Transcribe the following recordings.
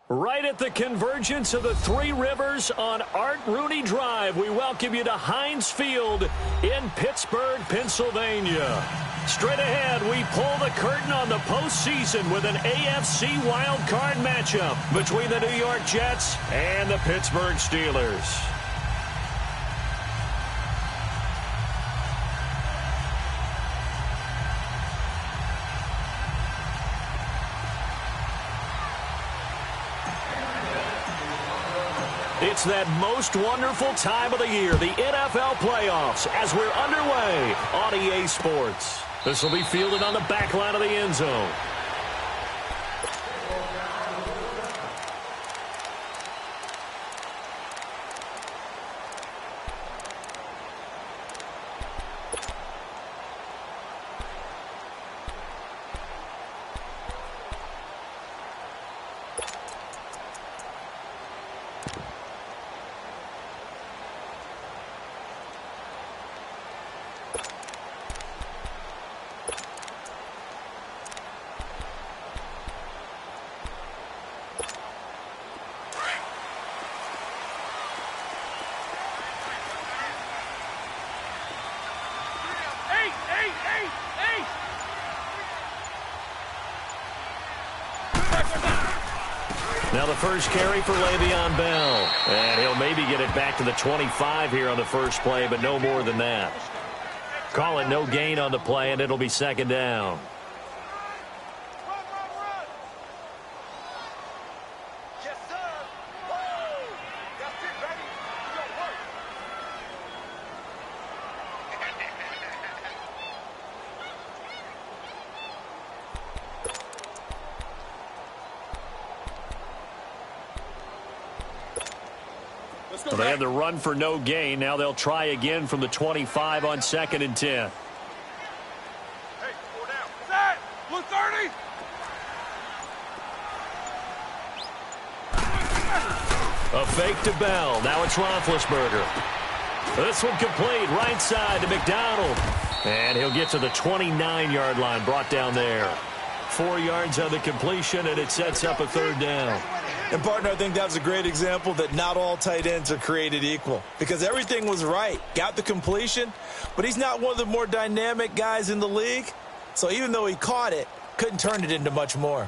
Right at the convergence of the Three Rivers on Art Rooney Drive, we welcome you to Heinz Field in Pittsburgh, Pennsylvania. Straight ahead, we pull the curtain on the postseason with an AFC wildcard matchup between the New York Jets and the Pittsburgh Steelers. It's that most wonderful time of the year, the NFL playoffs, as we're underway on EA Sports. This will be fielded on the back line of the end zone. Now the first carry for Le'Veon Bell. And he'll maybe get it back to the 25 here on the first play, but no more than that. Call it no gain on the play, and it'll be second down. Well, they had the run for no gain. Now they'll try again from the 25 on 2nd and 10. Hey, 4 down. Set! Blue 30! A fake to Bell. Now it's Roethlisberger. This one complete. Right side to McDonald. And he'll get to the 29-yard line. Brought down there. 4 yards on the completion, and it sets up a third down. And, partner, I think that's a great example that not all tight ends are created equal. Because everything was right. Got the completion, but he's not one of the more dynamic guys in the league. So even though he caught it, couldn't turn it into much more.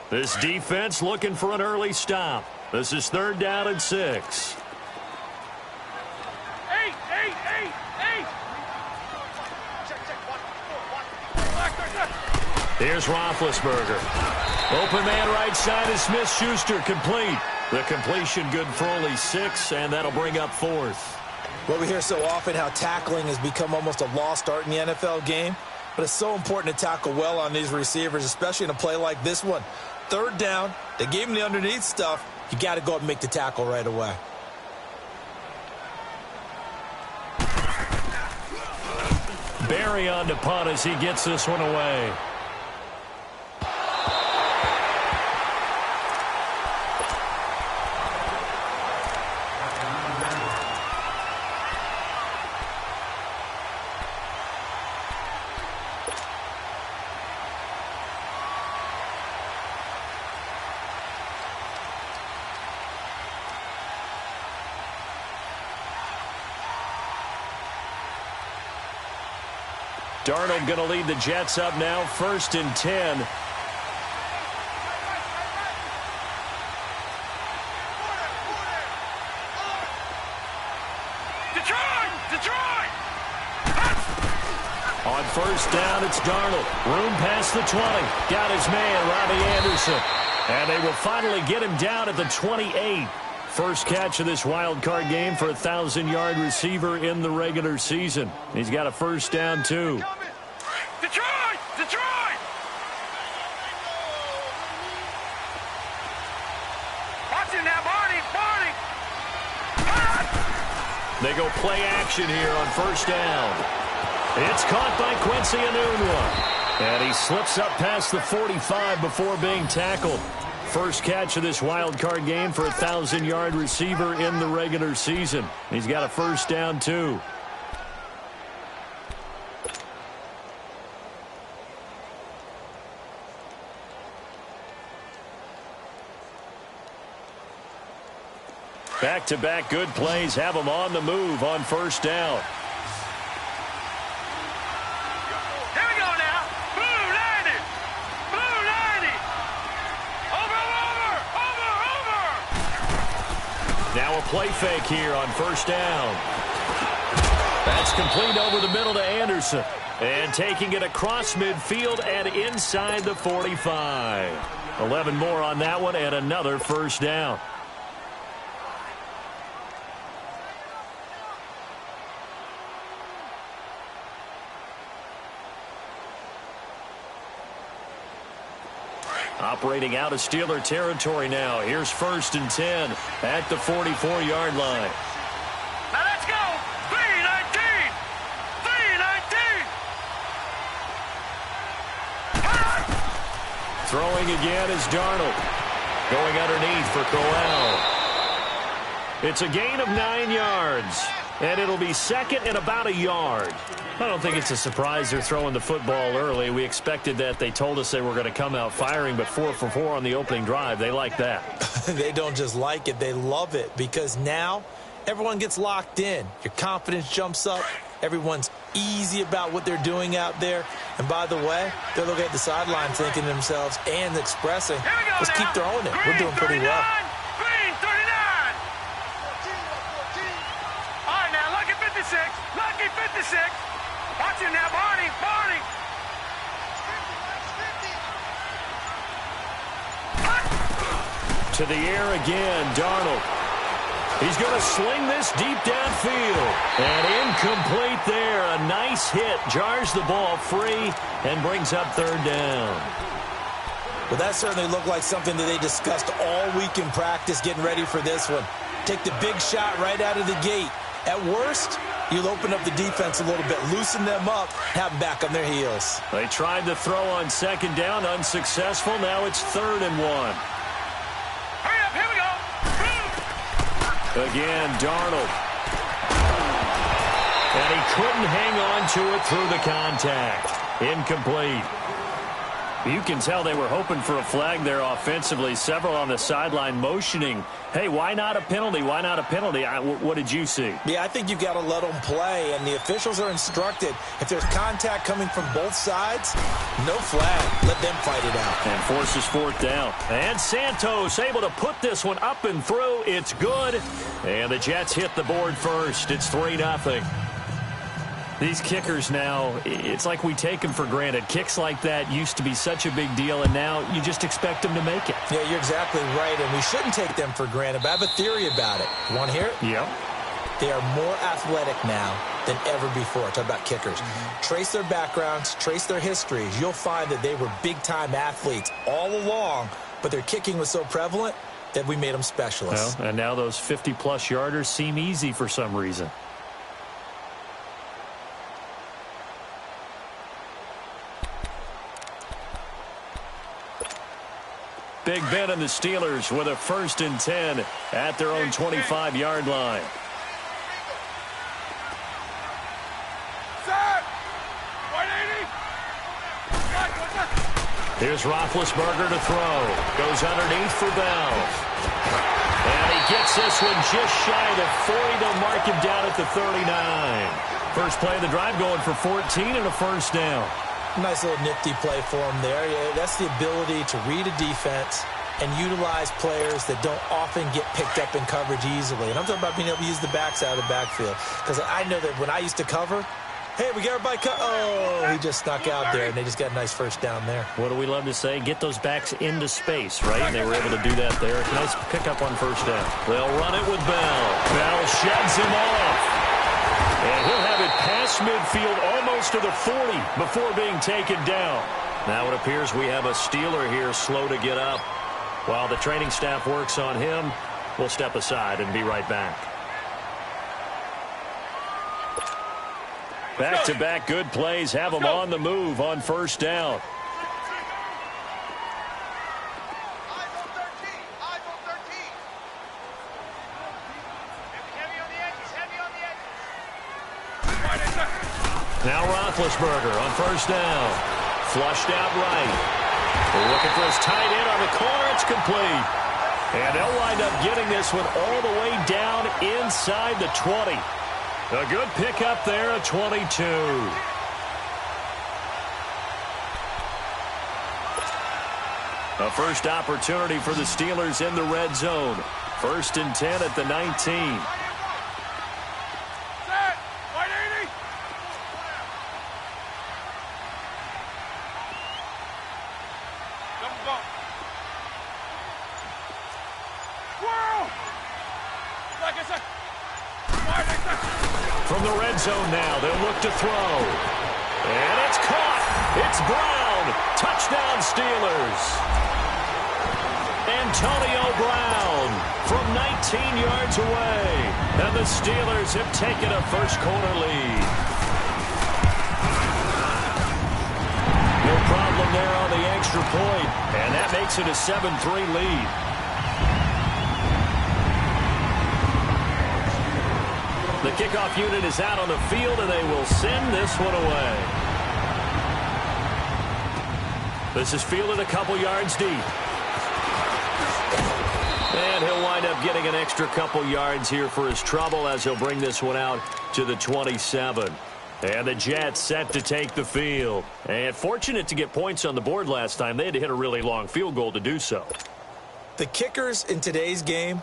This defense looking for an early stop. This is 3rd down and 6. Here's Roethlisberger. Open man right side is Smith-Schuster, complete. The completion good for only 6, and that'll bring up 4th. Well, we hear so often how tackling has become almost a lost art in the NFL game, but it's so important to tackle well on these receivers, especially in a play like this one. 3rd down, they gave him the underneath stuff. You got to go up and make the tackle right away. Barry on to punt as he gets this one away. Darnold going to lead the Jets up now, 1st and 10. Detroit! On 1st down, it's Darnold. Room past the 20. Got his man, Robbie Anderson. And they will finally get him down at the 28. First catch of this wild card game for a 1,000-yard receiver in the regular season. He's got a 1st down, too. Detroit! Watch it now, Barney! They go play action here on 1st down. It's caught by Quincy Enunwa. And he slips up past the 45 before being tackled. First catch of this wild card game for a 1,000-yard receiver in the regular season. He's got a 1st down, too. Back-to-back good plays have them on the move on first down. Here we go now. Blue 90. Blue 90. Over. Now a play fake here on first down. That's complete over the middle to Anderson. And taking it across midfield and inside the 45. 11 more on that one and another first down. Operating out of Steeler territory now. Here's 1st and 10 at the 44-yard line. Now let's go. 3-19. 3-19. Throwing again is Darnold. Going underneath for Corral. It's a gain of 9 yards. And it'll be second and about a yard. I don't think it's a surprise they're throwing the football early. We expected that. They told us they were going to come out firing, but 4 for 4 on the opening drive. They like that. They don't just like it. They love it because now everyone gets locked in. Your confidence jumps up. Everyone's easy about what they're doing out there. And by the way, they're looking at the sideline thinking to themselves and expressing, let's keep throwing it. We're doing pretty well. Green 39. All right, now, lucky 56. Lucky 56. Watch it now, Barney. Barney. To the air again, Darnold. He's going to sling this deep downfield. And incomplete there. A nice hit. Jars the ball free and brings up 3rd down. Well, that certainly looked like something that they discussed all week in practice getting ready for this one. Take the big shot right out of the gate. At worst, you'll open up the defense a little bit, loosen them up, have them back on their heels. They tried to throw on 2nd down, unsuccessful. Now it's 3rd and 1. Hurry up, here we go. Again, Darnold. And he couldn't hang on to it through the contact. Incomplete. You can tell they were hoping for a flag there offensively. Several on the sideline motioning, hey, why not a penalty? Why not a penalty? What did you see? Yeah, I think you've got to let them play, and the officials are instructed. If there's contact coming from both sides, no flag. Let them fight it out. And forces 4th down. And Santos able to put this one up and through. It's good. And the Jets hit the board first. It's 3-0. These kickers now, it's like we take them for granted. Kicks like that used to be such a big deal, and now you just expect them to make it. Yeah, you're exactly right, and we shouldn't take them for granted, but I have a theory about it. You want to hear it? Yep. They are more athletic now than ever before. Talk about kickers. Trace their backgrounds, trace their histories. You'll find that they were big-time athletes all along, but their kicking was so prevalent that we made them specialists. Well, and now those 50-plus yarders seem easy for some reason. Big Ben and the Steelers with a 1st and 10 at their own 25-yard line. Set. 180. Here's Roethlisberger to throw. Goes underneath for Bell. And he gets this one just shy of the 40. They'll mark him down at the 39. First play of the drive going for 14 and a 1st down. Nice little nifty play for him there. Yeah, that's the ability to read a defense and utilize players that don't often get picked up in coverage easily. And I'm talking about being able to use the backs out of the backfield. Because I know that when I used to cover, hey, we got everybody cut. Oh, he just snuck out there, and they just got a nice 1st down there. What do we love to say? Get those backs into space, right? And they were able to do that there. Nice pickup on 1st down. They'll run it with Bell. Bell sheds him off. And he'll have it past midfield almost to the 40 before being taken down. Now it appears we have a Steeler here slow to get up. While the training staff works on him, we'll step aside and be right back. Back-to-back good plays have them on the move on 1st down. Now Roethlisberger on 1st down. Flushed out right. Looking for his tight end on the corner. It's complete. And they'll wind up getting this one all the way down inside the 20. A good pickup there at 22. A first opportunity for the Steelers in the red zone. 1st and 10 at the 19. From the red zone now, they'll look to throw. And it's caught. It's Brown. Touchdown, Steelers. Antonio Brown from 19 yards away. And the Steelers have taken a first-quarter lead. No problem there on the extra point. And that makes it a 7-3 lead. The kickoff unit is out on the field, and they will send this one away. This is fielded a couple yards deep. And he'll wind up getting an extra couple yards here for his trouble as he'll bring this one out to the 27. And the Jets set to take the field. And fortunate to get points on the board last time. They had to hit a really long field goal to do so. The kickers in today's game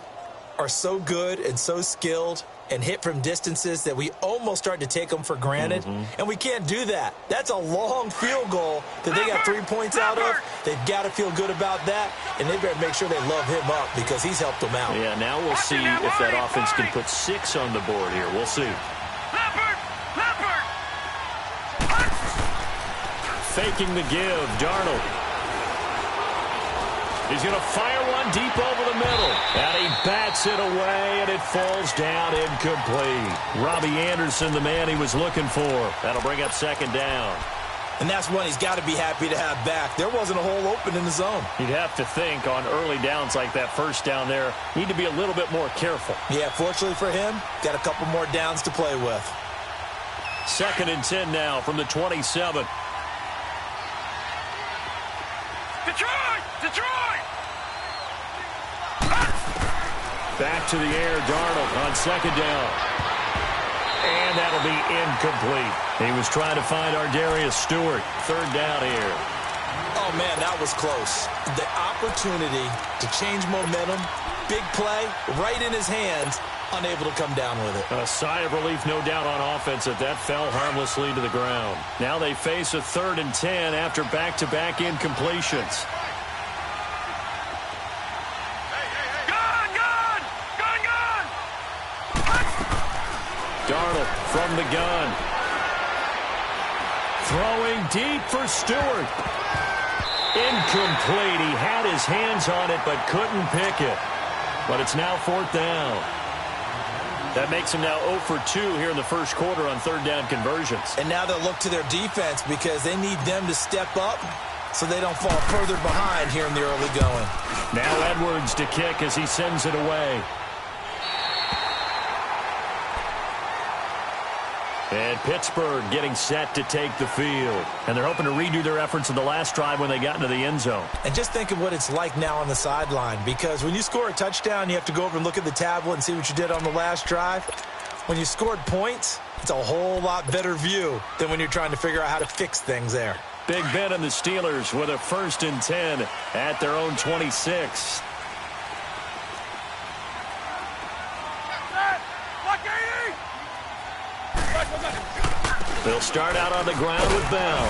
are so good and so skilled and hit from distances that we almost start to take them for granted. And we can't do that. That's a long field goal that they got 3 points out of. They've got to feel good about that, and they better make sure they love him up because he's helped them out. Yeah, now we'll see if that offense can put 6 on the board here. We'll see. Faking the give, Darnold. He's going to fire one deep over the middle. And he bats it away, and it falls down incomplete. Robbie Anderson, the man he was looking for. That'll bring up 2nd down. And that's one he's got to be happy to have back. There wasn't a hole open in the zone. You'd have to think on early downs like that first down there, need to be a little bit more careful. Yeah, fortunately for him, got a couple more downs to play with. 2nd and 10 now from the 27. Detroit! Detroit! Back to the air, Darnold on 2nd down. And that'll be incomplete. He was trying to find Ardarius Stewart. 3rd down here. Oh, man, that was close. The opportunity to change momentum, big play, right in his hands, unable to come down with it. A sigh of relief, no doubt, on offense that fell harmlessly to the ground. Now they face a 3rd and 10 after back-to-back incompletions. Darnold from the gun. Throwing deep for Stewart. Incomplete. He had his hands on it but couldn't pick it. But it's now 4th down. That makes him now 0 for 2 here in the first quarter on 3rd down conversions. And now they'll look to their defense because they need them to step up so they don't fall further behind here in the early going. Now Edwards to kick as he sends it away. And Pittsburgh getting set to take the field. And they're hoping to redo their efforts in the last drive when they got into the end zone. And just think of what it's like now on the sideline, because when you score a touchdown, you have to go over and look at the tablet and see what you did on the last drive. When you scored points, it's a whole lot better view than when you're trying to figure out how to fix things there. Big Ben and the Steelers with a 1st and 10 at their own 26. They'll start out on the ground with Bell.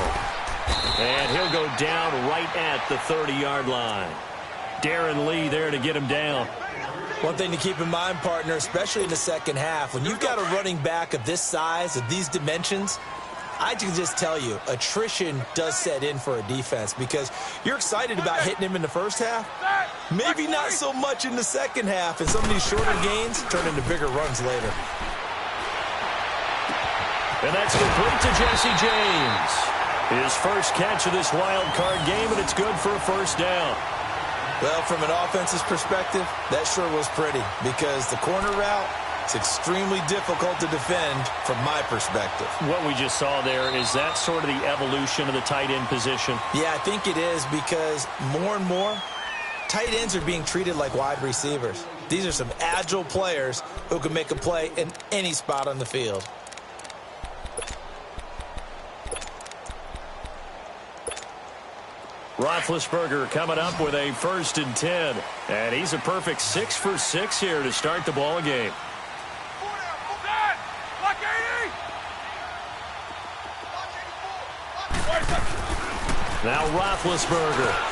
And he'll go down right at the 30-yard line. Darren Lee there to get him down. One thing to keep in mind, partner, especially in the second half, when you've got a running back of this size, of these dimensions, I can just tell you, attrition does set in for a defense because you're excited about hitting him in the first half. Maybe not so much in the second half, and some of these shorter gains turn into bigger runs later. And that's complete to Jesse James. His first catch of this wild card game, and it's good for a 1st down. Well, from an offensive perspective, that sure was pretty because the corner route is extremely difficult to defend from my perspective. What we just saw there, is that sort of the evolution of the tight end position? Yeah, I think it is because more and more, Tight ends are being treated like wide receivers. These are some agile players who can make a play in any spot on the field. Roethlisberger coming up with a 1st and 10. And he's a perfect 6 for 6 here to start the ball game. Now Roethlisberger.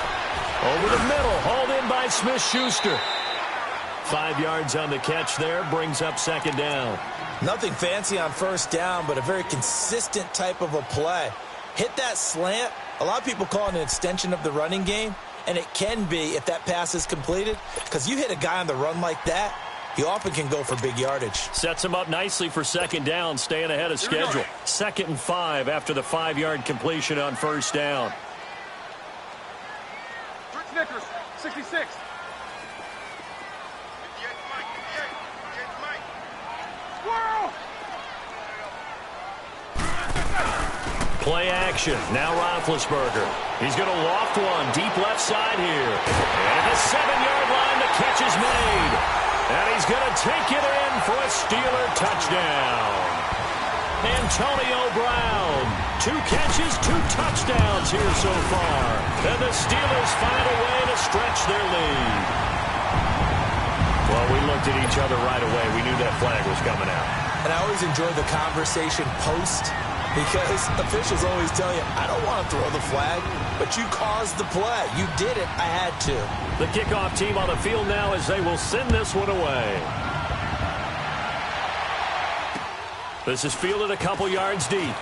Over the middle, hauled in by Smith-Schuster. 5 yards on the catch there, brings up 2nd down. Nothing fancy on 1st down, but a very consistent type of a play. Hit that slant. A lot of people call it an extension of the running game, and it can be if that pass is completed, because you hit a guy on the run like that, he often can go for big yardage. Sets him up nicely for 2nd down, staying ahead of schedule. 2nd and 5 after the 5-yard completion on 1st down. Snickers, 66. Squirrel! Play action. Now Roethlisberger. He's going to loft one deep left side here. And the 7-yard line, the catch is made. And he's going to take it in for a Steeler touchdown. Antonio Brown. 2 catches, 2 touchdowns here so far. And the Steelers find a way to stretch their lead. Well, we looked at each other right away. We knew that flag was coming out. And I always enjoy the conversation post, because officials always tell you, I don't want to throw the flag, but you caused the play. You did it. I had to. The kickoff team on the field now as they will send this one away. This is fielded a couple yards deep.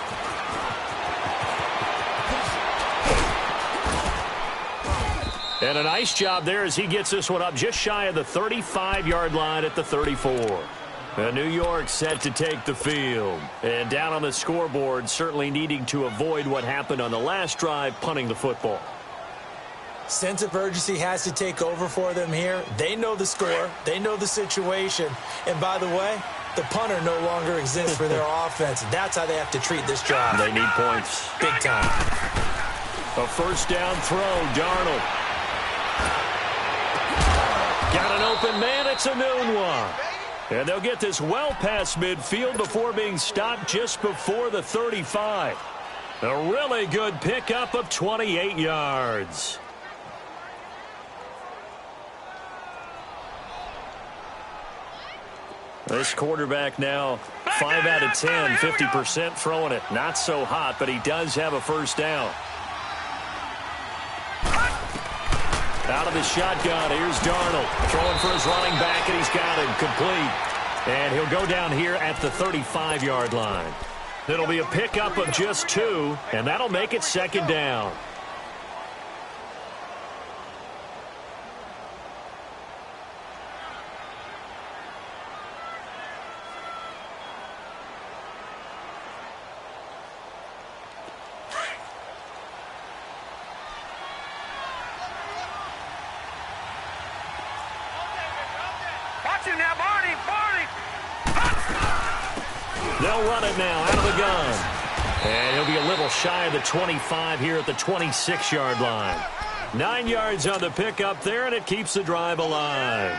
And a nice job there as he gets this one up just shy of the 35-yard line at the 34. New York set to take the field. And down on the scoreboard, certainly needing to avoid what happened on the last drive, punting the football. Sense of urgency has to take over for them here. They know the score. They know the situation. And by the way, the punter no longer exists for their offense. That's how they have to treat this job. They need points. Big time. A 1st down throw, Darnold. Got an open man. It's a noon one. And they'll get this well past midfield before being stopped just before the 35. A really good pickup of 28 yards. This quarterback now 5 out of 10, 50% throwing it. Not so hot, but he does have a 1st down. Out of the shotgun, here's Darnold. Throwing for his running back, and he's got him complete. And he'll go down here at the 35-yard line. It'll be a pickup of just 2, and that'll make it 2nd down. Now, Barney. They'll run it now out of the gun. And he'll be a little shy of the 25 here at the 26-yard line. 9 yards on the pickup there, and it keeps the drive alive.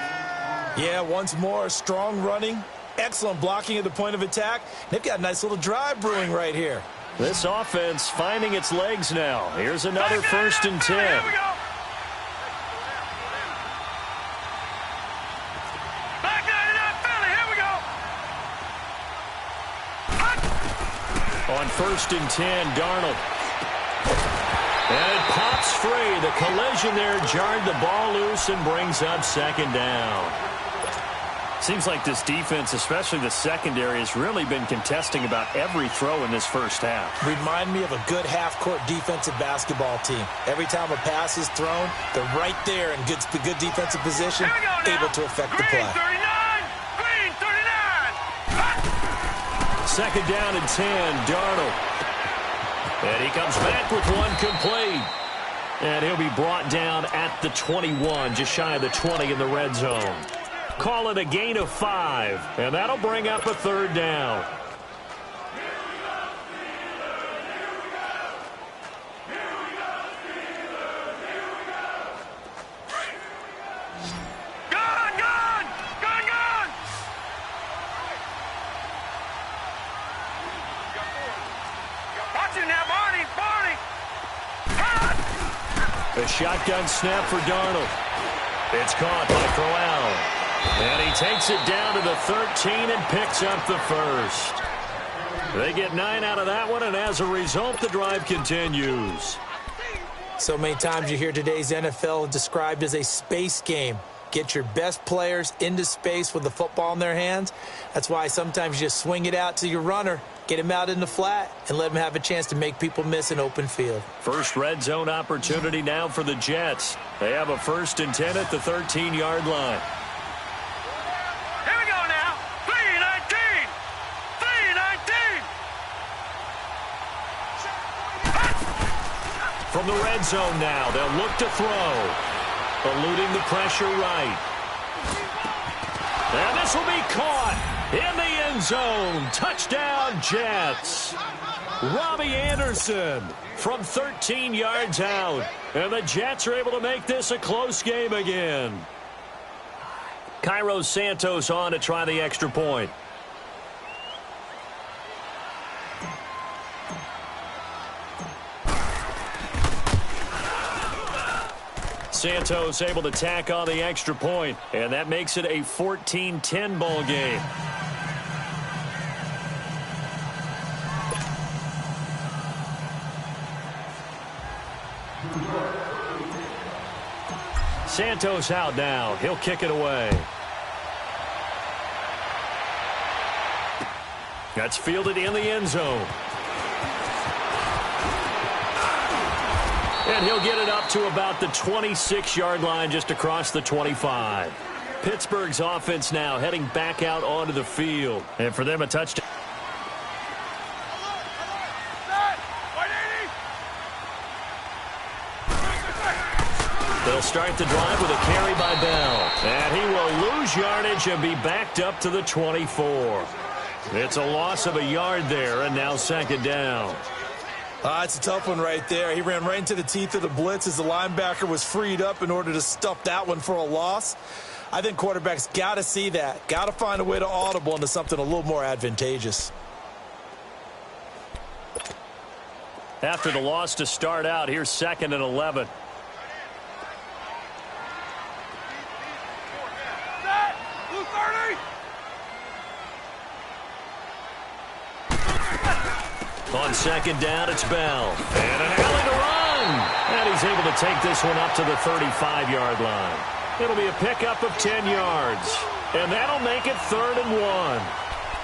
Yeah, once more, strong running, excellent blocking at the point of attack. They've got a nice little drive brewing right here. This offense finding its legs now. Here's another 1st and 10. Here we go. On 1st and 10, Darnold. And it pops free. The collision there jarred the ball loose and brings up 2nd down. Seems like this defense, especially the secondary, has really been contesting about every throw in this 1st half. Remind me of a good half-court defensive basketball team. Every time a pass is thrown, they're right there in good defensive position, able to affect the play. 2nd down and 10, Darnold. And he comes back with one complete. And he'll be brought down at the 21, just shy of the 20 in the red zone. Call it a gain of 5, and that'll bring up a 3rd down. shotgun snap for Darnold. It's caught by Crowell. And he takes it down to the 13 and picks up the first. They get 9 out of that one, and as a result, the drive continues. So many times you hear today's NFL described as a space game. Get your best players into space with the football in their hands. That's why sometimes you just swing it out to your runner, get him out in the flat, and let him have a chance to make people miss an open field. First red zone opportunity now for the Jets. They have a 1st and 10 at the 13-yard line. Here we go now. 3-19. 3-19. From the red zone now, they'll look to throw. Eluding the pressure right. And this will be caught in the end zone. Touchdown, Jets. Robbie Anderson from 13 yards out. And the Jets are able to make this a close game again. Cairo Santos on to try the extra point. Santos able to tack on the extra point, and that makes it a 14-10 ball game. Santos out now. He'll kick it away. That's fielded in the end zone. And he'll get it up to about the 26-yard line, just across the 25. Pittsburgh's offense now heading back out onto the field. And for them, a touchdown. They'll start the drive with a carry by Bell. And he will lose yardage and be backed up to the 24. It's a loss of a yard there, and now 2nd down. It's a tough one right there. He ran right into the teeth of the blitz as the linebacker was freed up in order to stuff that one for a loss. I think quarterbacks got to see that. Got to find a way to audible into something a little more advantageous. After the loss to start out, here's 2nd and 11. On 2nd down, it's Bell. And an alley to run. And he's able to take this one up to the 35-yard line. It'll be a pickup of 10 yards. And that'll make it 3rd and 1.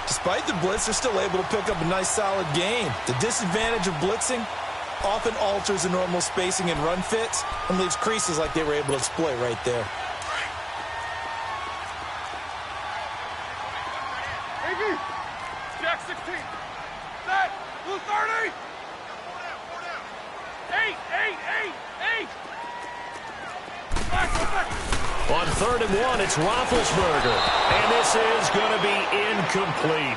Despite the blitz, they're still able to pick up a nice, solid gain. The disadvantage of blitzing often alters the normal spacing and run fits and leaves creases like they were able to exploit right there. Jack 16. Set. Blue 30. 8. On 3rd and 1, it's Roethlisberger. And this is going to be incomplete.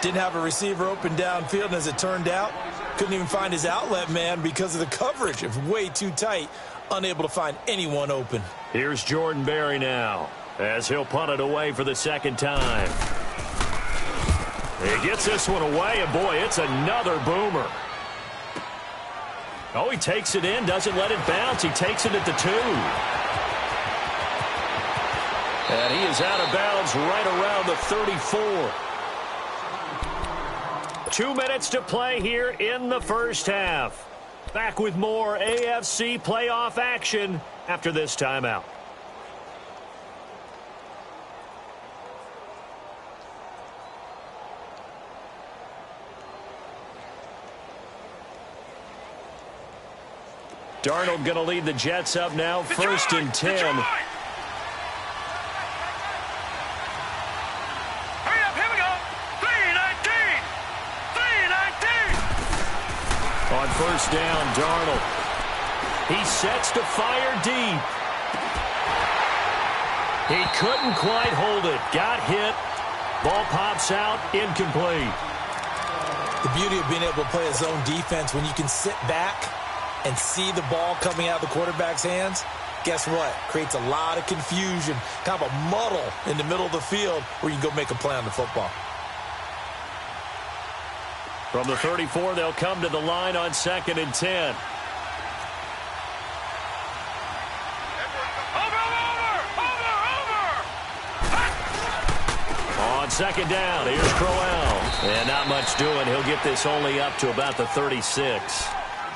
Didn't have a receiver open downfield, and as it turned out, couldn't even find his outlet man because of the coverage. It was way too tight, unable to find anyone open. Here's Jordan Berry now, as he'll punt it away for the 2nd time. He gets this one away, and boy, it's another boomer. Oh, he takes it in, doesn't let it bounce. He takes it at the 2. And he is out of bounds right around the 34. 2 minutes to play here in the first half. Back with more AFC playoff action after this timeout. Darnold going to lead the Jets up now, 1st and 10. Hurry up, here we go. 3-19. 3-19. On 1st down, Darnold. He sets to fire deep. He couldn't quite hold it. Got hit. Ball pops out, incomplete. The beauty of being able to play a zone defense when you can sit back and see the ball coming out of the quarterback's hands, guess what? Creates a lot of confusion, kind of a muddle in the middle of the field where you can go make a play on the football. From the 34, they'll come to the line on 2nd and 10. On second down, here's Crowell. And not much doing. He'll get this only up to about the 36.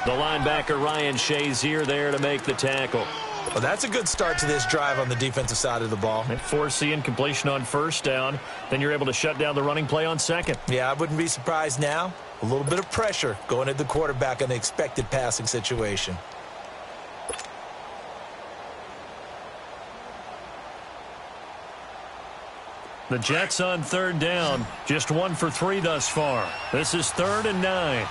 The linebacker, Ryan Shazier, there to make the tackle. Well, that's a good start to this drive on the defensive side of the ball. Force the incompletion on first down. Then you're able to shut down the running play on second. Yeah, I wouldn't be surprised now. A little bit of pressure going at the quarterback in the expected passing situation. The Jets on third down. Just 1 for 3 thus far. This is 3rd and 9.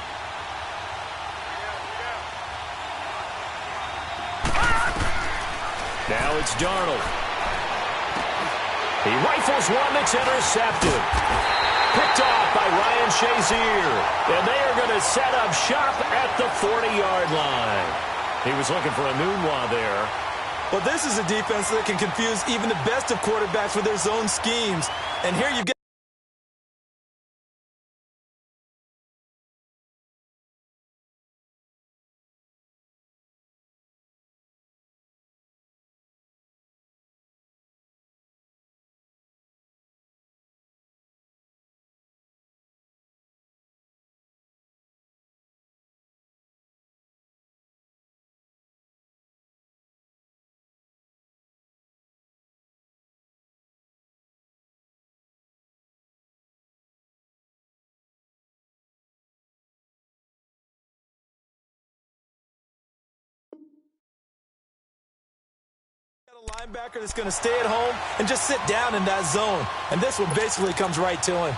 Now it's Darnold. He rifles one that's intercepted. Picked off by Ryan Shazier. And they are going to set up shop at the 40-yard line. He was looking for a Nunwa there. Well, this is a defense that can confuse even the best of quarterbacks with their zone schemes. And here you get a linebacker that's going to stay at home and just sit down in that zone. And this one basically comes right to him.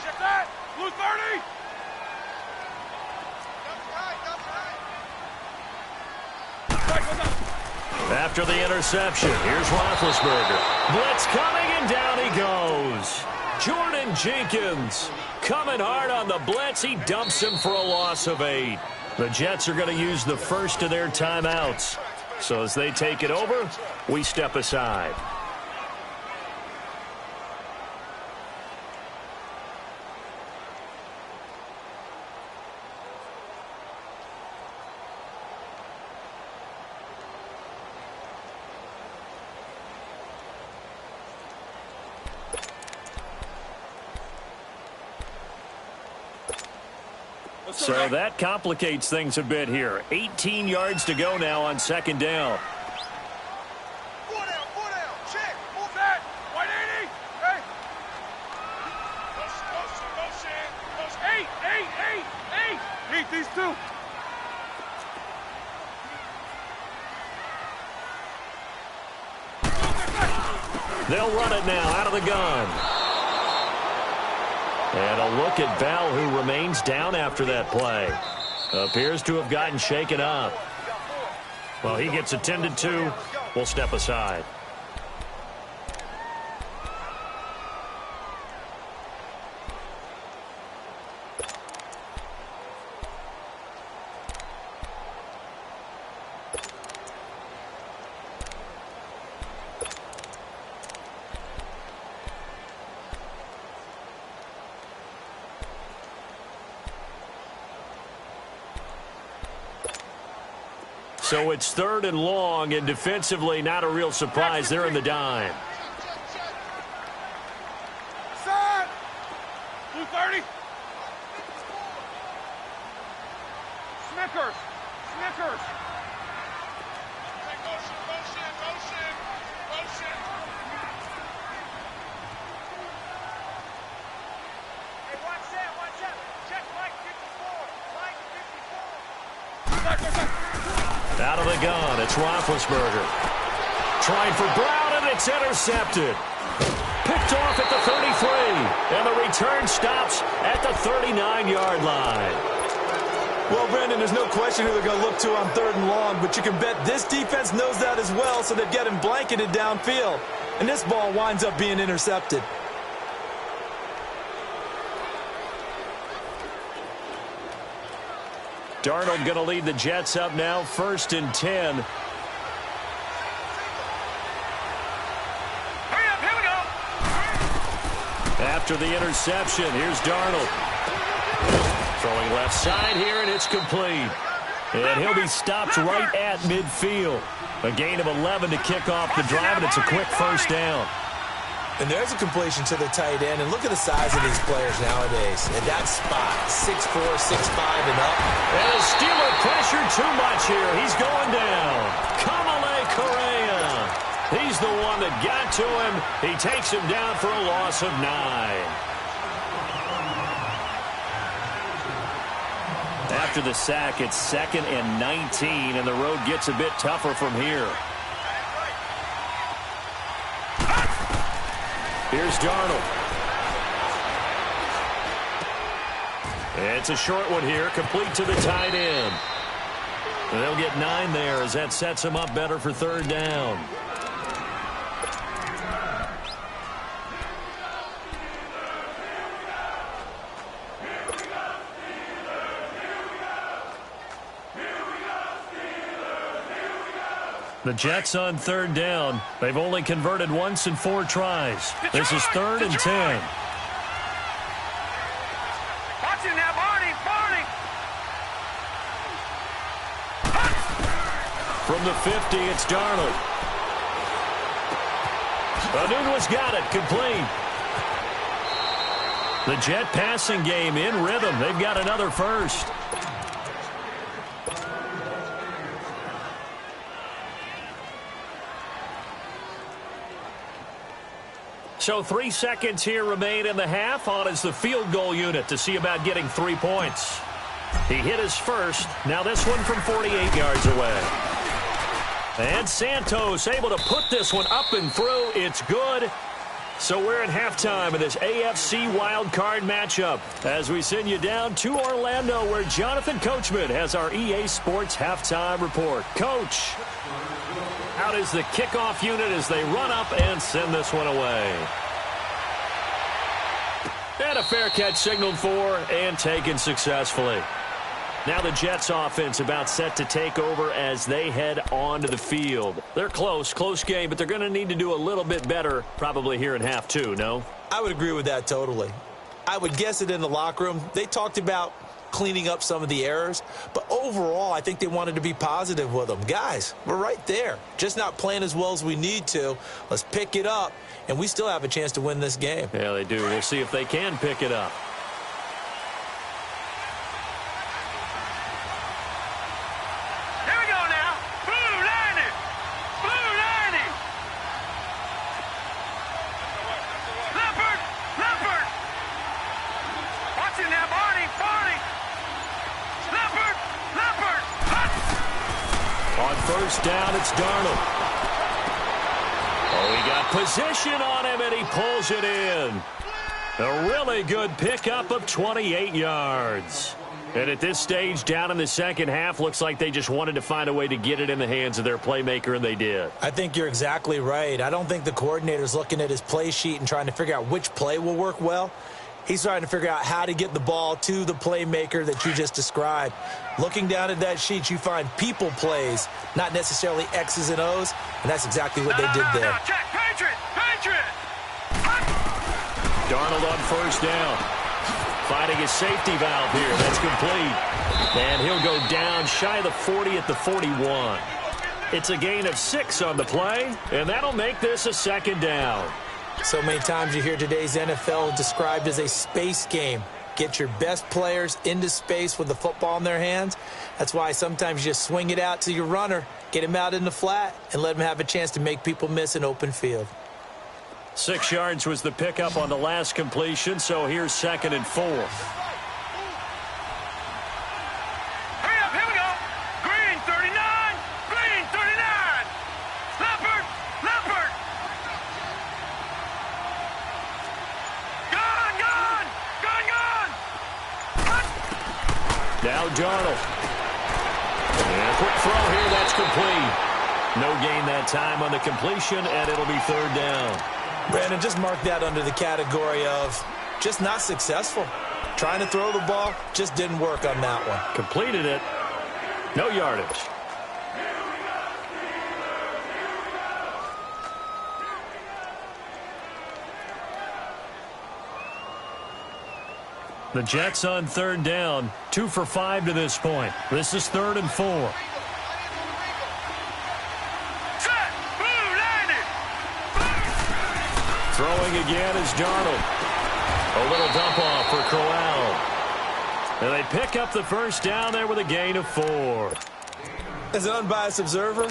Check that! Blue 30! After the interception, here's Roethlisberger. Blitz coming, and down he goes. Jordan Jenkins coming hard on the blitz. He dumps him for a loss of 8. The Jets are going to use the first of their timeouts. So as they take it over, we step aside. So that complicates things a bit here. 18 yards to go now on second down. 4 down, check, move that, 180, hey. Motion. 8. Need these two. They'll run it now out of the gun. And a look at Bell, who remains down after that play. Appears to have gotten shaken up. Well, he gets attended to. We'll step aside. So it's 3rd and long, and defensively not a real surprise. They're in the dime. Side. Blue 30. Snickers. Motion. Hey, watch that. Check Mike 54. Out of the gun, it's Roethlisberger. Trying for Brown, and it's intercepted. Picked off at the 33, and the return stops at the 39-yard line. Well, Brandon, there's no question who they're going to look to on 3rd and long, but you can bet this defense knows that as well, so they've got him blanketed downfield. And this ball winds up being intercepted. Darnold going to lead the Jets up now, 1st and 10. Hurry up, here we go. After the interception, here's Darnold. Throwing left side here, and it's complete. And he'll be stopped right at midfield. A gain of 11 to kick off the drive, and it's a quick first down. And there's a completion to the tight end. And look at the size of these players nowadays. At that spot, 6'4", 6'5", and up. And the Steeler pressure too much here. He's going down. Kamale Correa. He's the one that got to him. He takes him down for a loss of 9. After the sack, it's 2nd and 19, and the road gets a bit tougher from here. Here's Darnold. It's a short one here, complete to the tight end. And they'll get 9 there as that sets them up better for 3rd down. The Jets on 3rd down. They've only converted once in 4 tries. This is 3rd and 10. Watch it now, Barney. Barney. From the 50, it's Darnold. Anunwa's got it, complete. The Jet passing game in rhythm. They've got another first. So 3 seconds here remain in the half. On is the field goal unit to see about getting 3 points. He hit his first. Now this one from 48 yards away. And Santos able to put this one up and through. It's good. So we're at halftime of this AFC wildcard matchup as we send you down to Orlando where Jonathan Coachman has our EA Sports halftime report. Coach, out is the kickoff unit as they run up and send this one away. And a fair catch signaled for and taken successfully. Now the Jets offense about set to take over as they head onto the field. They're close game, but they're going to need to do a little bit better probably here in half 2, no? I would agree with that totally. I would guess it in the locker room. They talked about cleaning up some of the errors, but overall I think they wanted to be positive with them. Guys, we're right there, just not playing as well as we need to. Let's pick it up, and we still have a chance to win this game. Yeah, they do. We'll see if they can pick it up. Here we go now. Blue 90. Blue 90. Leopard. Leopard. Watch it now, Barney. Barney. Leopard. Leopard. On 1st down, it's Darnold. Oh, he got position on him, and he pulls it in. A really good pickup of 28 yards. And at this stage, down in the second half, looks like they just wanted to find a way to get it in the hands of their playmaker, and they did. I think you're exactly right. I don't think the coordinator's looking at his play sheet and trying to figure out which play will work well. He's trying to figure out how to get the ball to the playmaker that you just described. Looking down at that sheet, you find people plays, not necessarily X's and O's, and that's exactly what they did there. Check. Patriot. Patriot. Darnold on 1st down. Finding his safety valve here. That's complete. And he'll go down shy of the 40 at the 41. It's a gain of 6 on the play, and that'll make this a 2nd down. So many times you hear today's NFL described as a space game. Get your best players into space with the football in their hands. That's why sometimes you just swing it out to your runner, get him out in the flat, and let him have a chance to make people miss an open field. 6 yards was the pickup on the last completion, so here's 2nd and 4. Hurry up, here we go. Green 39. Green 39. Leopard. Leopard. Gone, gone. Gone, gone. Now Darnold. And a quick throw here, that's complete. No gain that time on the completion, and it'll be 3rd down. Brandon, just mark that under the category of just not successful. Trying to throw the ball, just didn't work on that one. Completed it. No yardage. The Jets on third down, 2 for 5 to this point. This is 3rd and 4. Set. Blue landed. Throwing again is Darnold. A little dump off for Corral. And they pick up the first down there with a gain of 4. As an unbiased observer,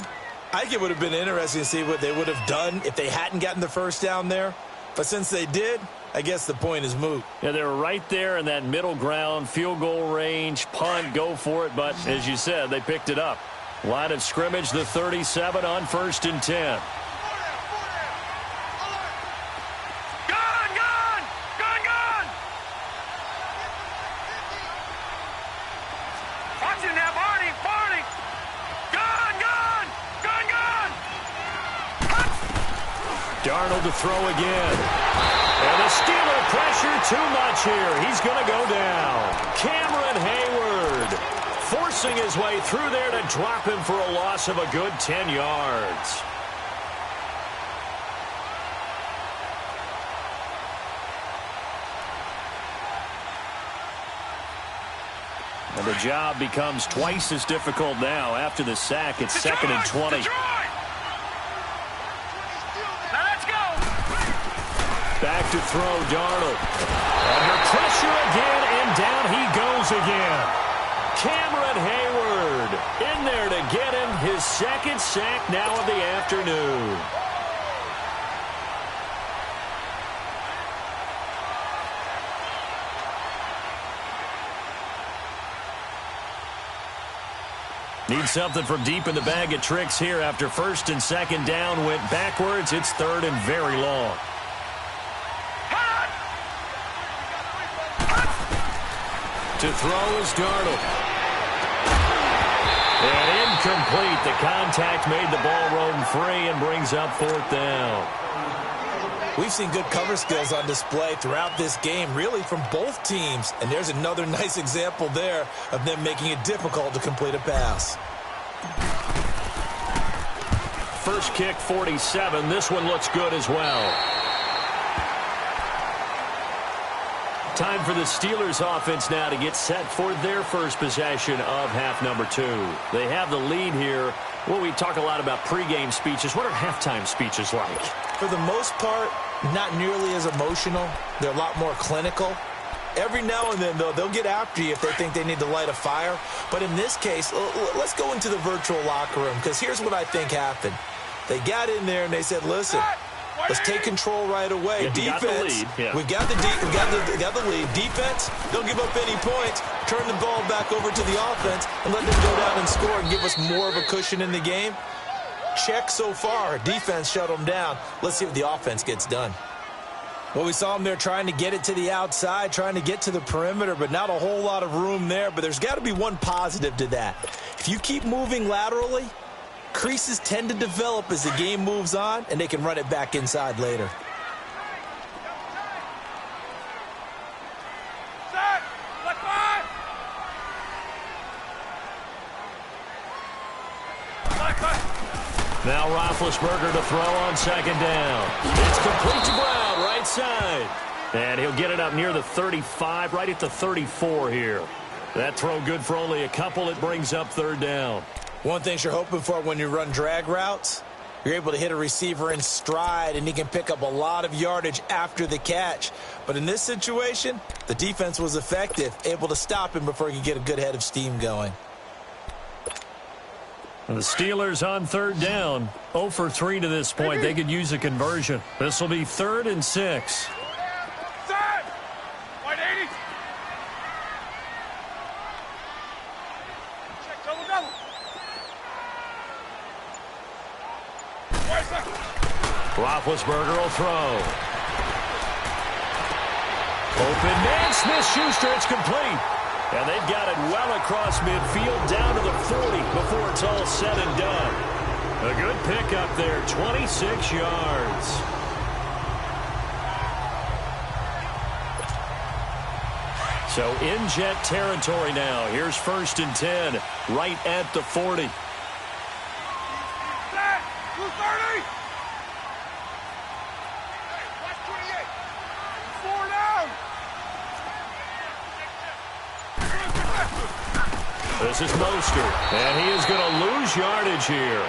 I think it would have been interesting to see what they would have done if they hadn't gotten the first down there. But since they did, I guess the point is moot. Yeah, they were right there in that middle ground, field goal range, punt, go for it. But as you said, they picked it up. Line of scrimmage, the 37 on 1st and 10. Darnold to throw again. And the Steeler pressure too much here. He's going to go down. Cameron Hayward forcing his way through there to drop him for a loss of a good 10 yards. And the job becomes twice as difficult now after the sack. It's 2nd and 20. Back to throw, Darnold. Under pressure again, and down he goes again. Cameron Hayward in there to get him his 2nd sack now of the afternoon. Need something from deep in the bag of tricks here after 1st and 2nd down went backwards. It's 3rd and very long. To throw is Darnold. And incomplete. The contact made the ball roam free and brings up 4th down. We've seen good cover skills on display throughout this game, really from both teams. And there's another nice example there of them making it difficult to complete a pass. First kick, 47. This one looks good as well. Time for the Steelers offense now to get set for their first possession of half number 2. They have the lead here. Well, we talk a lot about pregame speeches. What are halftime speeches like? For the most part, not nearly as emotional. They're a lot more clinical. Every now and then, though, they'll get after you if they think they need to light a fire. But in this case, let's go into the virtual locker room, because here's what I think happened. They got in there and they said, listen, let's take control right away. Yeah, defense, we got the lead. Defense, don't give up any points. Turn the ball back over to the offense and let them go down and score and give us more of a cushion in the game. Check so far. Defense shut them down. Let's see what the offense gets done. Well, we saw them there trying to get it to the outside, trying to get to the perimeter, but not a whole lot of room there. But there's got to be one positive to that. If you keep moving laterally, creases tend to develop as the game moves on, and they can run it back inside later. Now Roethlisberger to throw on 2nd down. It's complete to Brown, right side. And he'll get it up near the 35, right at the 34 here. That throw good for only a couple. It brings up 3rd down. One thing you're hoping for when you run drag routes, you're able to hit a receiver in stride, and he can pick up a lot of yardage after the catch. But in this situation, the defense was effective, able to stop him before he could get a good head of steam going. And the Steelers on 3rd down, 0 for 3 to this point. They could use a conversion. This will be 3rd and 6. Roethlisberger will throw. Open man, Smith-Schuster, it's complete. And they've got it well across midfield down to the 40 before it's all said and done. A good pickup there, 26 yards. So in Jet territory now. Here's 1st and 10, right at the 40. This is Mostert, and he is going to lose yardage here.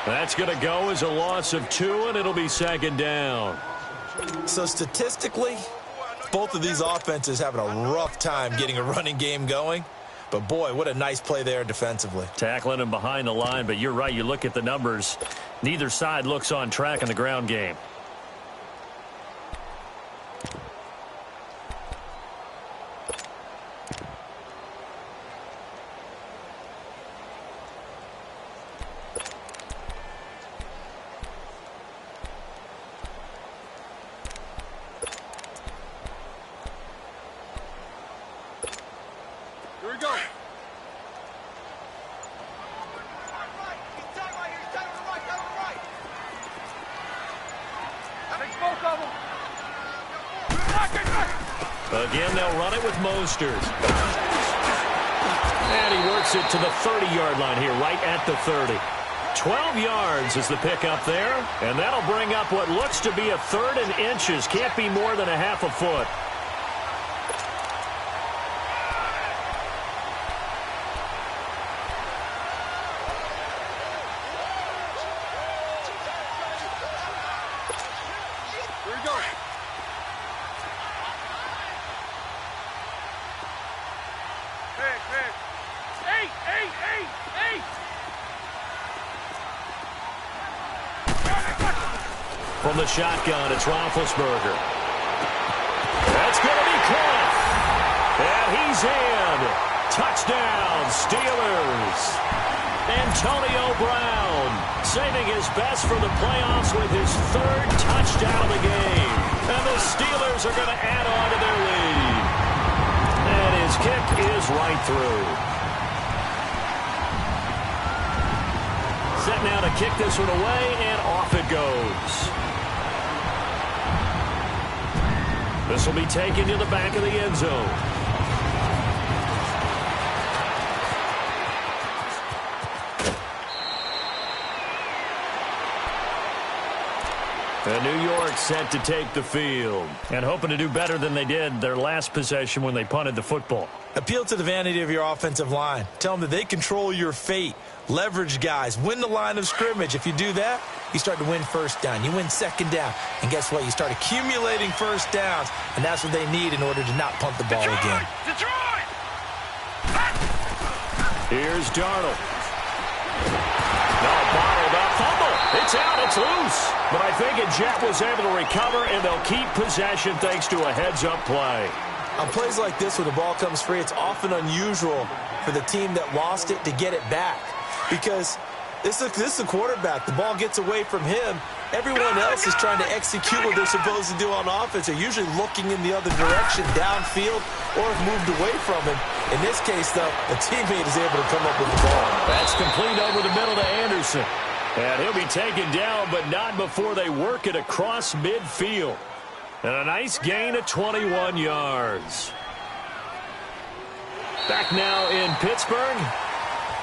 That's going to go as a loss of 2, and it'll be second down. So statistically, both of these offenses having a rough time getting a running game going. But, boy, what a nice play there defensively. Tackling him behind the line, but you're right. You look at the numbers. Neither side looks on track in the ground game. Again, they'll run it with Mostert. And he works it to the 30-yard line here, right at the 30. 12 yards is the pickup there, and that'll bring up what looks to be a 3rd and inches. Can't be more than a half a foot. From the shotgun, it's Roethlisberger. That's going to be caught. And he's in. Touchdown, Steelers. Antonio Brown saving his best for the playoffs with his 3rd touchdown of the game. And the Steelers are going to add on to their lead. And his kick is right through. Set now to kick this one away, and off it goes. This will be taken to the back of the end zone. And New York set to take the field. And hoping to do better than they did their last possession when they punted the football. Appeal to the vanity of your offensive line. Tell them that they control your fate. Leverage guys. Win the line of scrimmage. If you do that, you start to win first down. You win second down. And guess what? You start accumulating first downs. And that's what they need in order to not punt the ball again. Detroit! Here's Darnold. Now bottled up. Fumble. It's out. It's loose. But I think Jet was able to recover, and they'll keep possession thanks to a heads-up play. On plays like this where the ball comes free, it's often unusual for the team that lost it to get it back. Because this is a quarterback. The ball gets away from him. Everyone else is trying to execute what they're supposed to do on offense. They're usually looking in the other direction, downfield, or have moved away from him. In this case, though, a teammate is able to come up with the ball. That's complete over the middle to Anderson. And he'll be taken down, but not before they work it across midfield. And a nice gain of 21 yards. Back now in Pittsburgh.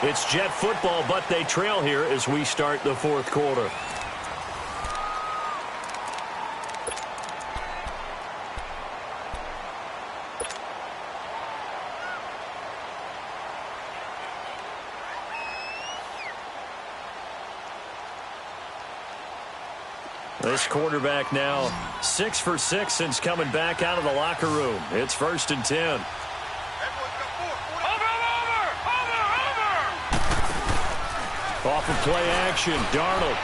It's Jet football, but they trail here as we start the 4th quarter. This quarterback now 6 for 6 since coming back out of the locker room. It's 1st and 10. Off of play action, Darnold.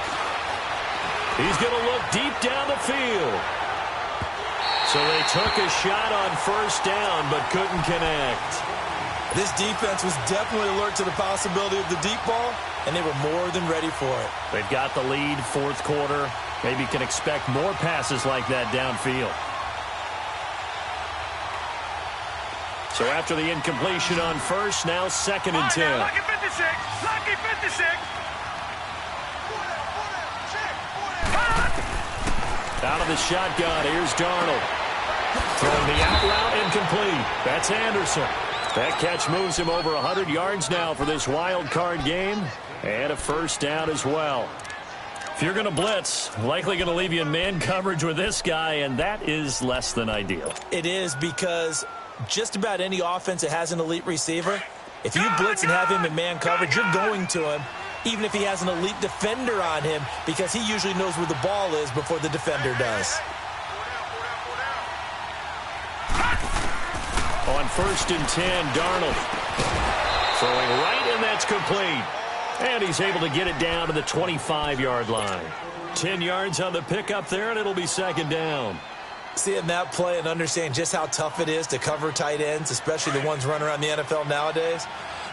He's going to look deep down the field. So they took a shot on first down, but couldn't connect. This defense was definitely alert to the possibility of the deep ball, and they were more than ready for it. They've got the lead, 4th quarter. Maybe can expect more passes like that downfield. So after the incompletion on first, now 2nd and 10. Lucky 56! Lucky 56! Out of the shotgun, here's Darnold. Throwing the out route incomplete. That's Anderson. That catch moves him over 100 yards now for this wild card game. And a first down as well. If you're going to blitz, likely going to leave you in man coverage with this guy, and that is less than ideal. It is, because just about any offense that has an elite receiver If you blitz and have him in man coverage, you're going to him, even if he has an elite defender on him, because he usually knows where the ball is before the defender does. On 1st and 10, Darnold throwing right, and that's complete. And he's able to get it down to the 25-yard line. 10 yards on the pickup there, and it'll be 2nd down. Seeing that play and understanding just how tough it is to cover tight ends, especially the ones running around the NFL nowadays,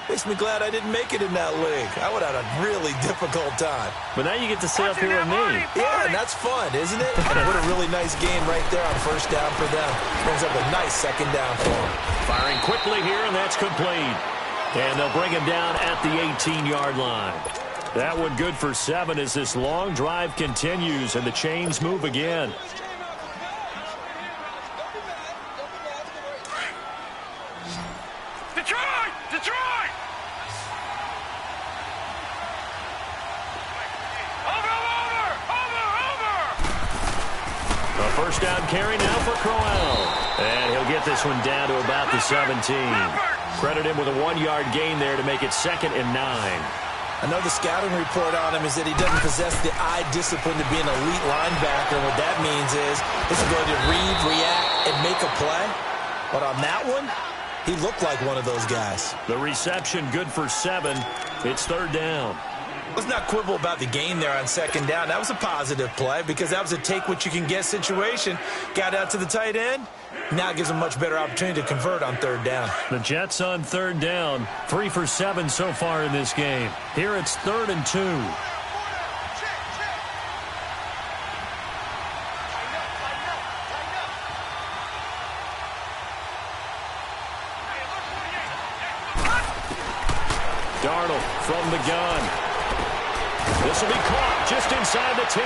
makes me glad I didn't make it in that league. I would have had a really difficult time. But now you get to sit up here with me. Yeah, and that's fun, isn't it? And what a really nice game right there on 1st down for them. Brings up a nice 2nd down for them. Firing quickly here, and that's complete. And they'll bring him down at the 18-yard line. That one good for 7 as this long drive continues and the chains move again. Detroit! Over! A 1st down carry now for Crowell. And he'll get this one down to about the 17. Credit him with a 1-yard gain there to make it 2nd and 9. I know the scouting report on him is that he doesn't possess the eye discipline to be an elite linebacker. And what that means is his ability to read, react, and make a play. But on that one, he looked like one of those guys. The reception good for 7. It's 3rd down. Let's not quibble about the gain there on 2nd down. That was a positive play because that was a take-what-you-can-get situation. Got out to the tight end. Now gives him a much better opportunity to convert on 3rd down. The Jets on 3rd down. 3 for 7 so far in this game. Here it's 3rd and 2. Darnold from the gun. This will be caught just inside the 10.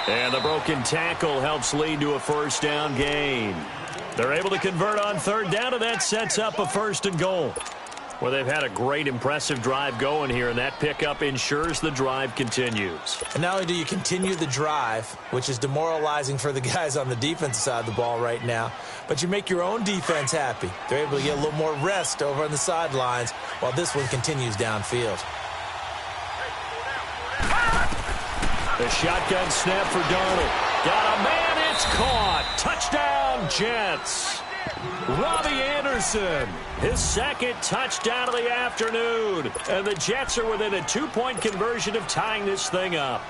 And the broken tackle helps lead to a 1st down gain. They're able to convert on 3rd down, and that sets up a 1st and goal. Well, they've had a great, impressive drive going here, and that pickup ensures the drive continues. And not only do you continue the drive, which is demoralizing for the guys on the defensive side of the ball right now, but you make your own defense happy. They're able to get a little more rest over on the sidelines while this one continues downfield. The shotgun snap for Darnold. Got a man, it's caught. Touchdown, Jets. Robbie Anderson, his 2nd touchdown of the afternoon. And the Jets are within a 2-point conversion of tying this thing up.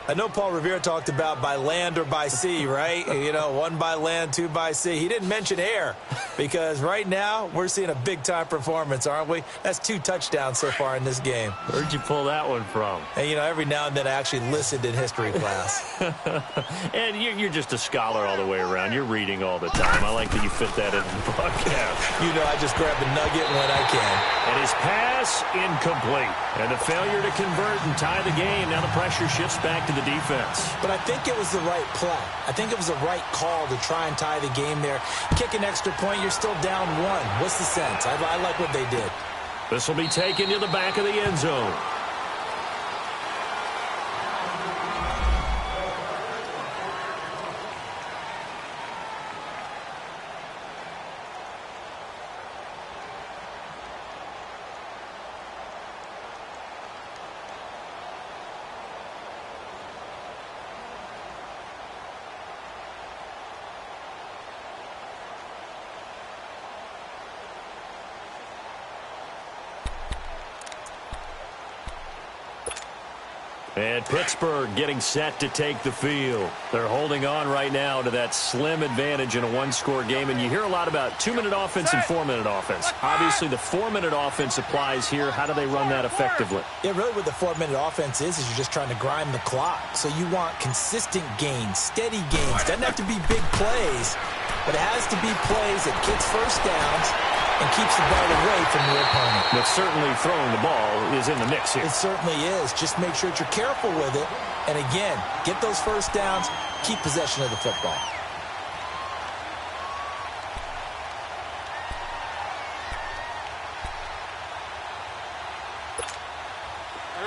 I know Paul Revere talked about by land or by sea, right? You know, 1 by land, 2 by sea. He didn't mention air because right now we're seeing a big-time performance, aren't we? That's 2 touchdowns so far in this game. Where'd you pull that one from? And, you know, every now and then I actually listened in history class. And you're just a scholar all the way around. You're reading all the time. I like that you fit that in the broadcast. You know, I just grab the nugget when I can. And his pass incomplete. And the failure to convert and tie the game. Now the pressure shifts back to the defense. But I think it was the right play. I think it was the right call to try and tie the game there. Kick an extra point, you're still down 1. What's the sense? I like what they did. This will be taken to the back of the end zone. And Pittsburgh getting set to take the field. They're holding on right now to that slim advantage in a 1-score game. And you hear a lot about 2-minute offense and 4-minute offense. Obviously, the 4-minute offense applies here. How do they run that effectively? Yeah, really what the 4-minute offense is you're just trying to grind the clock. So you want consistent gains, steady gains. Doesn't have to be big plays, but it has to be plays that gets 1st downs and keeps the ball away from your opponent. But certainly throwing the ball is in the mix here. It certainly is. Just make sure that you're careful with it. And again, get those 1st downs, keep possession of the football.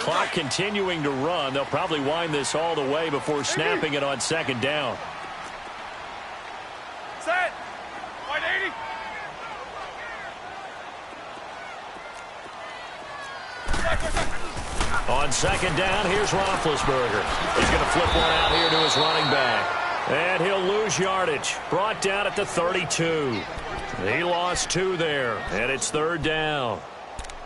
Clock continuing to run. They'll probably wind this all the way before snapping it on 2nd down. Set. Wide 80. On second down, here's Roethlisberger. He's going to flip one out here to his running back. And he'll lose yardage. Brought down at the 32. He lost 2 there, and it's third down.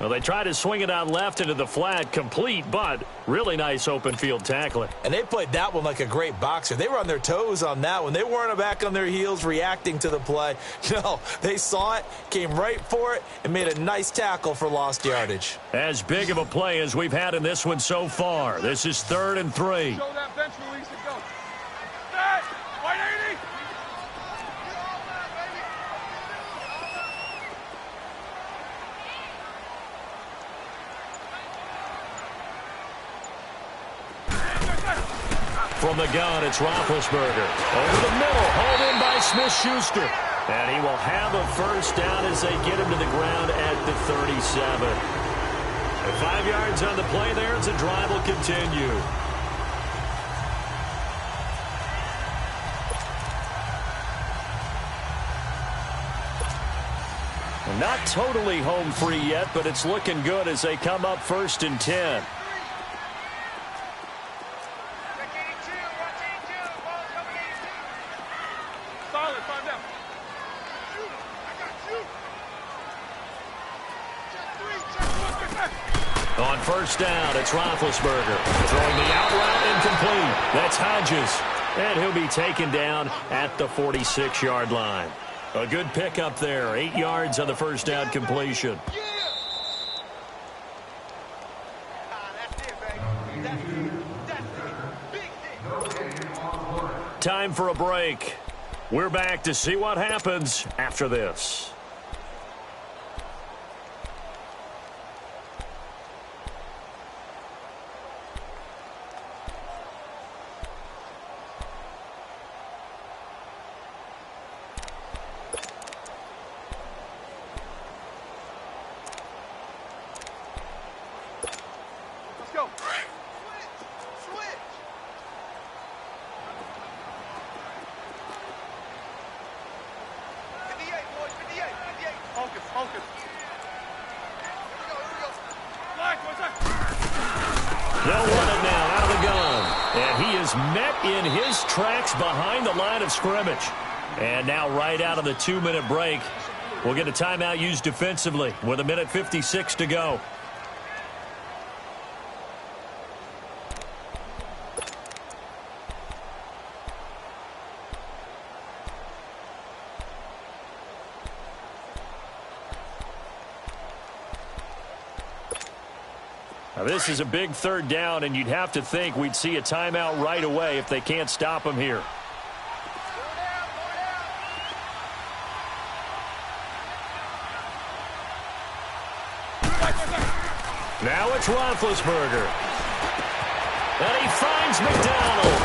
Well, they tried to swing it out left into the flat, complete, but really nice open field tackling. And they played that one like a great boxer. They were on their toes on that one. They weren't back on their heels reacting to the play. No, they saw it, came right for it, and made a nice tackle for lost yardage. As big of a play as we've had in this one so far. This is 3rd and 3. Show that bench release and go. Set. 180. From the gun, it's Roethlisberger. Over the middle, hauled in by Smith-Schuster. And he will have a first down as they get him to the ground at the 37. And 5 yards on the play there as the drive will continue. Not totally home free yet, but it's looking good as they come up 1st and 10. On first down, it's Roethlisberger. Throwing the out route incomplete. That's Hodges. And he'll be taken down at the 46-yard line. A good pickup there. 8 yards on the first down completion. Time for a break. We're back to see what happens after this. They'll run it now out of the gun. And he is met in his tracks behind the line of scrimmage. And now right out of the 2-minute break, we'll get a timeout used defensively with 1:56 to go. Now, this is a big 3rd down, and you'd have to think we'd see a timeout right away if they can't stop him here. Now it's Roethlisberger. And he finds McDonald.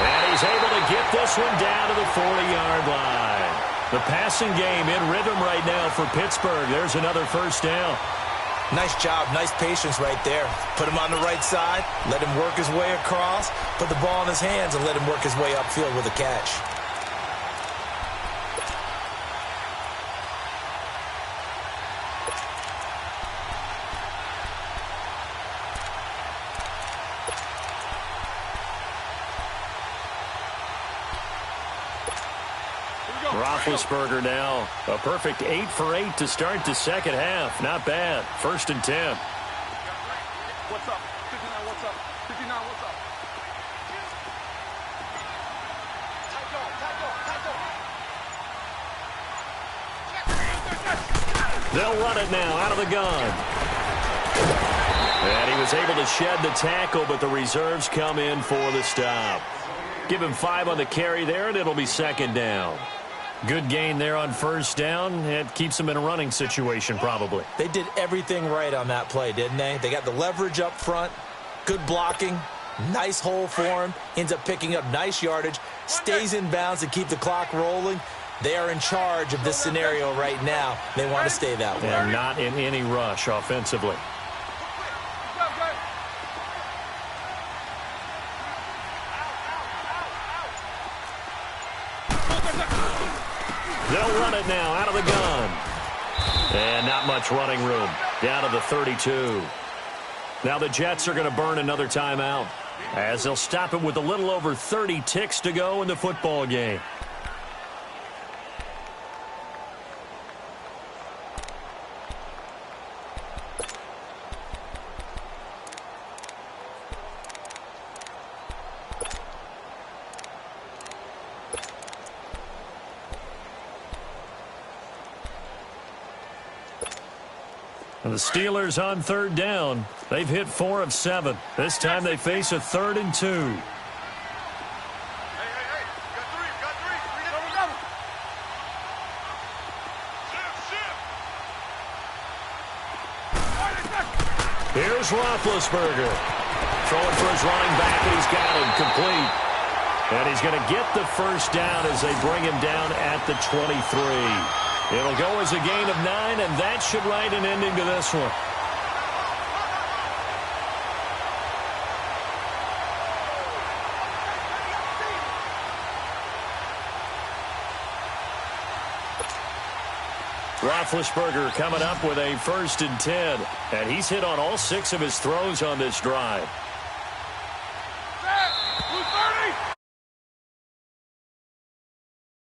And he's able to get this one down to the 40-yard line. The passing game in rhythm right now for Pittsburgh. There's another first down. Nice job, nice patience right there. Put him on the right side, let him work his way across, put the ball in his hands, and let him work his way upfield with a catch. Roethlisberger now, a perfect 8 for 8 to start the second half. Not bad. 1st and 10. What's up? 59, what's up? 59, what's up? They'll run it now out of the gun. And he was able to shed the tackle, but the reserves come in for the stop. Give him 5 on the carry there, and it'll be 2nd down. Good gain there on first down. It keeps them in a running situation, probably. They did everything right on that play, didn't they? They got the leverage up front, good blocking, nice hole for him, ends up picking up nice yardage, stays in bounds to keep the clock rolling. They are in charge of this scenario right now. They want to stay that way. And not in any rush offensively. They'll run it now out of the gun. And not much running room. Down to the 32. Now the Jets are going to burn another timeout as they'll stop it with a little over 30 ticks to go in the football game. And the Steelers on third down. They've hit 4 of 7. This time they face a 3rd and 2. Hey. Got three. Double. Shift. Here's Roethlisberger. Throwing for his running back, and he's got him complete. And he's going to get the first down as they bring him down at the 23. It'll go as a gain of 9, and that should write an ending to this one. Roethlisberger coming up with a 1st and 10, and he's hit on all 6 of his throws on this drive.